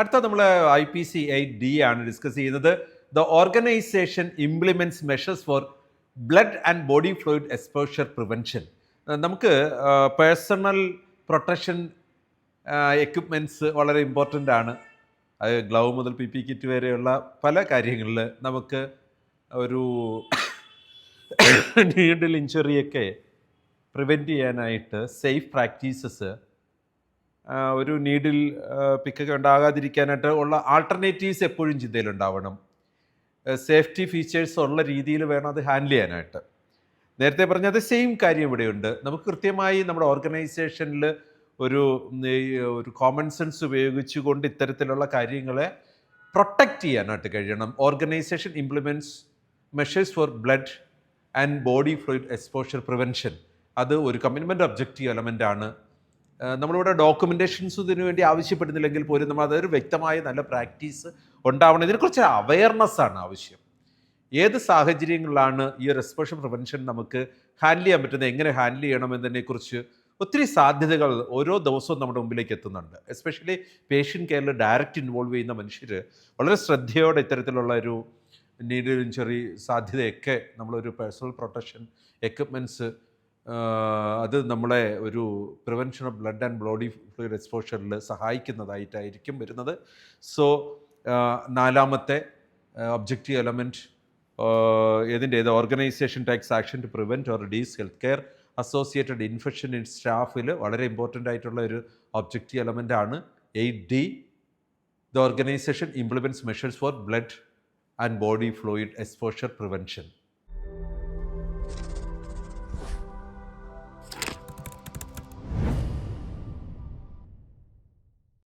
അടുത്ത നമ്മൾ IPC8D ആണ് ഡിസ്കസ് ചെയ്യുന്നത്. The organisation implements measures for blood and body fluid exposure prevention. നമുക്ക് പേഴ്സണൽ പ്രൊട്ടക്ഷൻ എക്യുപ്മെൻറ്റ്സ് വളരെ ഇമ്പോർട്ടൻ്റ് ആണ്. അത് ഗ്ലൗ മുതൽ PP കിറ്റ് വരെയുള്ള പല കാര്യങ്ങളിൽ നമുക്ക് ഒരു നീഡിൽ ഇഞ്ചുറിയൊക്കെ പ്രിവെൻറ്റ് ചെയ്യാനായിട്ട് സേഫ് പ്രാക്ടീസസ്, ഒരു നീഡിൽ പിക്കൊക്കെ ഉണ്ടാകാതിരിക്കാനായിട്ട് ഉള്ള ആൾട്ടർനേറ്റീവ്സ് എപ്പോഴും ചിന്തയിലുണ്ടാവണം. സേഫ്റ്റി ഫീച്ചേഴ്സ് ഉള്ള രീതിയിൽ വേണം അത് ഹാൻഡിൽ ചെയ്യാനായിട്ട്. നേരത്തെ പറഞ്ഞത് സെയിം കാര്യം ഇവിടെയുണ്ട്. നമുക്ക് കൃത്യമായി നമ്മുടെ ഓർഗനൈസേഷനിൽ ഒരു കോമൺ സെൻസ് ഉപയോഗിച്ചുകൊണ്ട് ഇത്തരത്തിലുള്ള കാര്യങ്ങളെ പ്രൊട്ടക്റ്റ് ചെയ്യാനായിട്ട് കഴിയണം. Organisation implements measures for blood and body fluid exposure prevention. അത് ഒരു കമ്മിറ്റ്മെൻറ്റ് ഒബ്ജക്റ്റീവ് എലമെൻ്റ് ആണ്. നമ്മളിവിടെ ഡോക്യുമെൻറ്റേഷൻസ് ഇതിനു വേണ്ടി ആവശ്യപ്പെടുന്നില്ലെങ്കിൽ പോലും നമ്മൾ അതൊരു വ്യക്തമായ നല്ല പ്രാക്ടീസ് ഉണ്ടാവണം. ഇതിനെക്കുറിച്ച് അവയർനെസ്സാണ് ആവശ്യം. ഏത് സാഹചര്യങ്ങളിലാണ് ഈ ഒരു എക്സ്പോഷർ പ്രിവെൻഷൻ നമുക്ക് ഹാൻഡിൽ ചെയ്യാൻ പറ്റുന്നത്, എങ്ങനെ ഹാൻഡിൽ ചെയ്യണം എന്നതിനെക്കുറിച്ച് ഒത്തിരി സാധ്യതകൾ ഓരോ ദിവസവും നമ്മുടെ മുമ്പിലേക്ക് എത്തുന്നുണ്ട്. എസ്പെഷ്യലി പേഷ്യൻ്റ് കെയറിൽ ഡയറക്റ്റ് ഇൻവോൾവ് ചെയ്യുന്ന മനുഷ്യർ വളരെ ശ്രദ്ധയോടെ ഇത്തരത്തിലുള്ള ഒരു നീഡിൽ ഇഞ്ചുറി സാധ്യതയൊക്കെ നമ്മളൊരു പേഴ്സണൽ പ്രൊട്ടക്ഷൻ എക്യുപ്മെൻറ്റ്സ് അത് നമ്മളെ ഒരു prevention of blood and body fluid എക്സ്പോഷറിൽ സഹായിക്കുന്നതായിട്ടായിരിക്കും വരുന്നത്. സോ നാലാമത്തെ ഒബ്ജക്റ്റീവ് എലമെൻറ്റ് ഏത് organisation takes action to prevent or reduce health care associated infection in സ്റ്റാഫിൽ വളരെ ഇമ്പോർട്ടൻ്റ് ആയിട്ടുള്ള ഒരു ഒബ്ജക്റ്റീവ് എലമെൻ്റ് ആണ് 8D. The organisation implements measures for blood and body fluid exposure prevention.